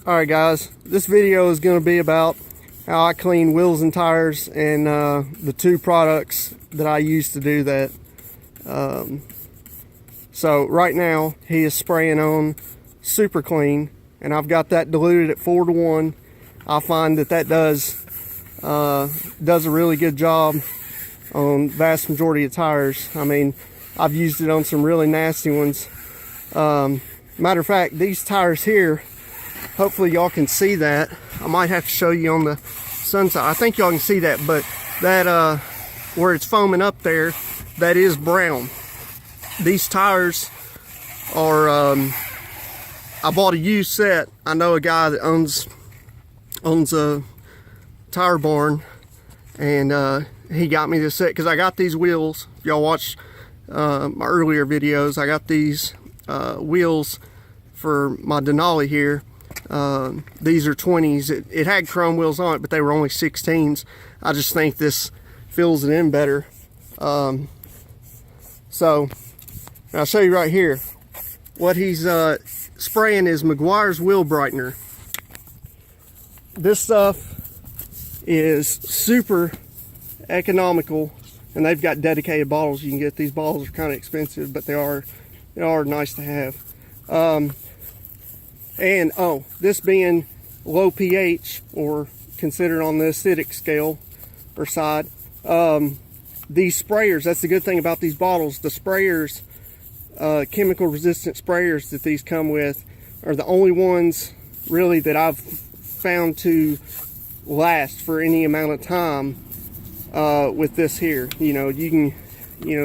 Alright guys, this video is going to be about how I clean wheels and tires and the two products that I use to do that. So right now he is spraying on Super Clean, and I've got that diluted at 4:1. I find that does a really good job on vast majority of tires. I mean, I've used it on some really nasty ones. Matter of fact, these tires here, hopefully y'all can see that. I might have to show you on the sun side. I think y'all can see that, but that where it's foaming up there, that is brown. These tires are I bought a used set. I know a guy that owns a tire barn, and he got me this set because I got these wheels. If y'all watch my earlier videos, I got these wheels for my Denali here. These are 20s. It had chrome wheels on it, but they were only 16s. I just think this fills it in better. So I'll show you right here. What he's spraying is Meguiar's wheel brightener. This stuff is super economical, and they've got dedicated bottles you can get. These bottles are kind of expensive, but they are nice to have. And this being low pH, or considered on the acidic scale or side, these sprayers, that's the good thing about these bottles. The sprayers, chemical resistant sprayers that these come with, are the only ones really that I've found to last for any amount of time with this here. You know, you can,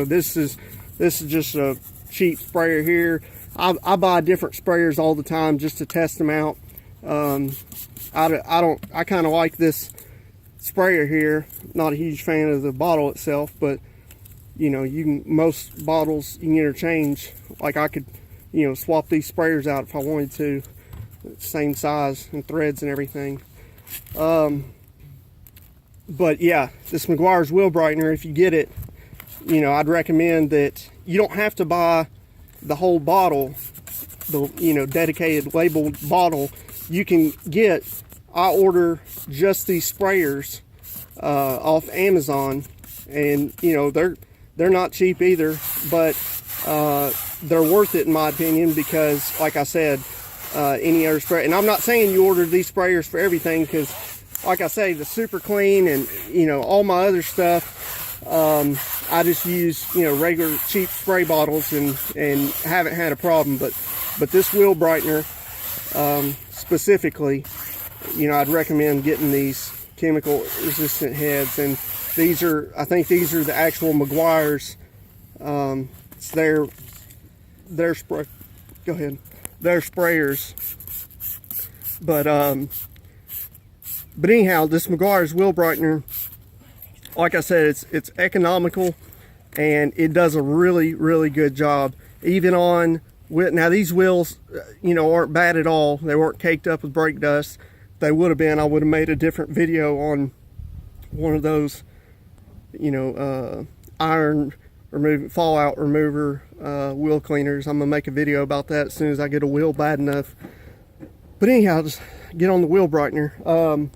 this is just a cheap sprayer here. I buy different sprayers all the time just to test them out. I kind of like this sprayer here. Not a huge fan of the bottle itself, but most bottles you can interchange. Like I could, swap these sprayers out if I wanted to. Same size and threads and everything. But yeah, this Meguiar's wheel brightener, if you get it, I'd recommend that you don't have to buy the whole bottle, the dedicated labeled bottle. You can get, I order just these sprayers off Amazon, and they're not cheap either, but they're worth it in my opinion, because like I said, any other spray, and I'm not saying you order these sprayers for everything, because like I say, the Super Clean and all my other stuff, I just use regular cheap spray bottles and haven't had a problem. But this wheel brightener specifically, I'd recommend getting these chemical resistant heads. And these are, I think these are the actual Meguiar's. It's their spray. Go ahead. Their sprayers. But anyhow, this Meguiar's wheel brightener, like I said, it's economical, and it does a really, really good job. Even on, now these wheels, aren't bad at all. They weren't caked up with brake dust. If they would have been, I would have made a different video on one of those, iron fallout remover wheel cleaners. I'm gonna make a video about that as soon as I get a wheel bad enough. But anyhow, just get on the wheel brightener.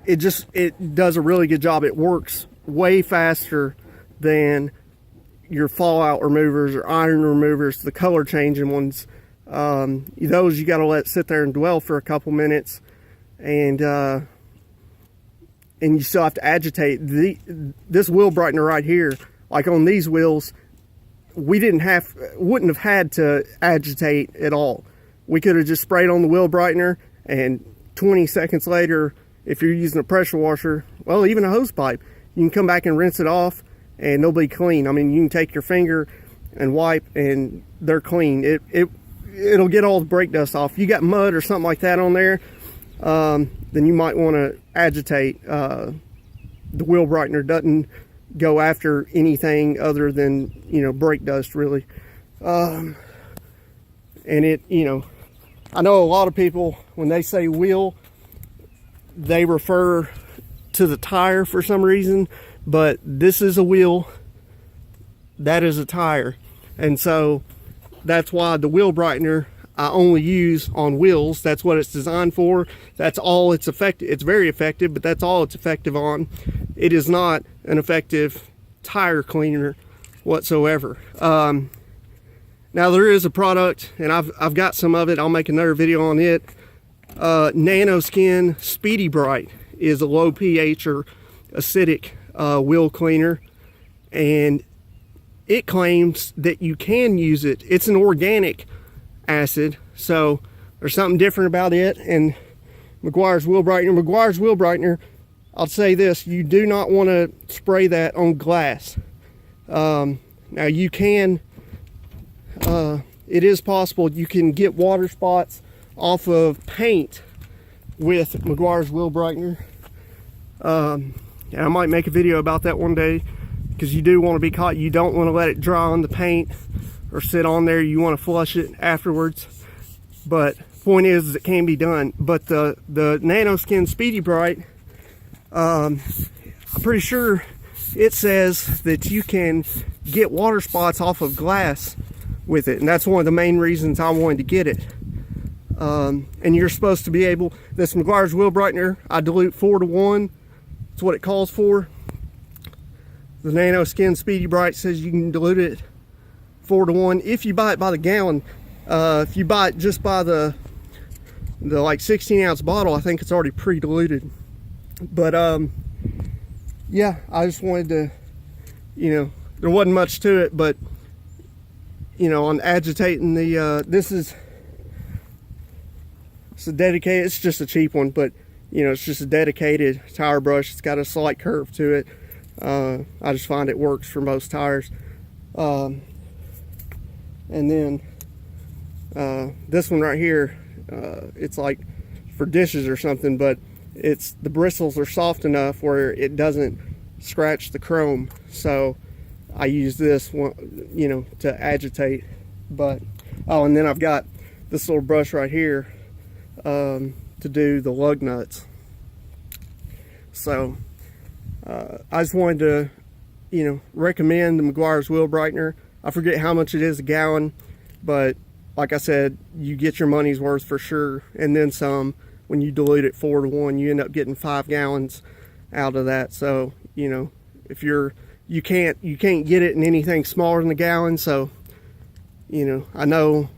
It does a really good job. It works way faster than your fallout removers or iron removers, the color changing ones. Those you got to let sit there and dwell for a couple minutes, and you still have to agitate. This wheel brightener right here, like on these wheels, wouldn't have had to agitate at all. We could have just sprayed on the wheel brightener, and 20 seconds later, if you're using a pressure washer, well, even a hose pipe, you can come back and rinse it off, and they'll be clean. I mean, you can take your finger and wipe, and they're clean. It'll get all the brake dust off. If you got mud or something like that on there, then you might want to agitate. The wheel brightener doesn't go after anything other than brake dust, really. And it, I know a lot of people, when they say wheel, they refer to the tire for some reason, but this is a wheel, that is a tire. And so that's why the wheel brightener, I only use on wheels. That's what it's designed for. That's all it's effective. It's very effective, but that's all it's effective on. It is not an effective tire cleaner whatsoever. Now there is a product, and I've got some of it. I'll make another video on it. Nanoskin Speedy Bright is a low pH or acidic wheel cleaner, and it claims that you can use it. It's an organic acid, so there's something different about it. And Meguiar's Wheel Brightener, I'll say this: you do not want to spray that on glass. Now you can, it is possible you can get water spots off of paint with Meguiar's Wheel Brightener. And I might make a video about that one day, because you do want to be caught. You don't want to let it dry on the paint or sit on there. You want to flush it afterwards. But point is it can be done. But the Nanoskin Speedy Bright, I'm pretty sure it says that you can get water spots off of glass with it, and that's one of the main reasons I wanted to get it. And you're supposed to be able, this Meguiar's Wheel Brightener, I dilute 4:1. That's what it calls for. The Nanoskin Speedy Bright says you can dilute it 4:1 if you buy it by the gallon. If you buy it just by the like 16-ounce bottle, I think it's already pre-diluted. But yeah, I just wanted to, you know, there wasn't much to it, but you know, on agitating the this is, it's a dedicated, it's just a cheap one, but you know, it's just a dedicated tire brush. It's got a slight curve to it. I just find it works for most tires. And then this one right here, it's like for dishes or something, but it's, the bristles are soft enough where it doesn't scratch the chrome. So I use this one, you know, to agitate. But oh, and then I've got this little brush right here to do the lug nuts. So I just wanted to, you know, recommend the Meguiar's Wheel Brightener. I forget how much it is a gallon, but like I said, you get your money's worth for sure, and then some. When you dilute it 4:1, you end up getting 5 gallons out of that. So you know, if you can't get it in anything smaller than a gallon. So you know, I know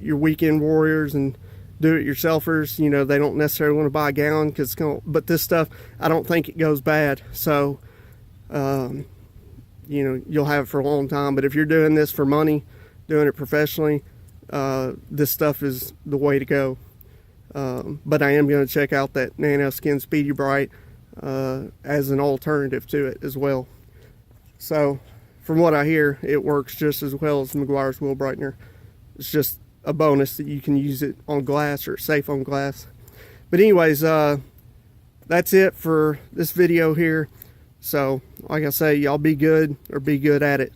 your weekend warriors and do-it-yourselfers, you know, they don't necessarily want to buy a gallon, because but this stuff, I don't think it goes bad. So you know, you'll have it for a long time. But if you're doing this for money, doing it professionally, this stuff is the way to go. But I am going to check out that Nanoskin Speedy Bright as an alternative to it as well. So from what I hear, it works just as well as Meguiar's Wheel Brightener. It's just a bonus that you can use it on glass, or it's safe on glass. But anyways, that's it for this video here. So like I say, y'all be good, or be good at it.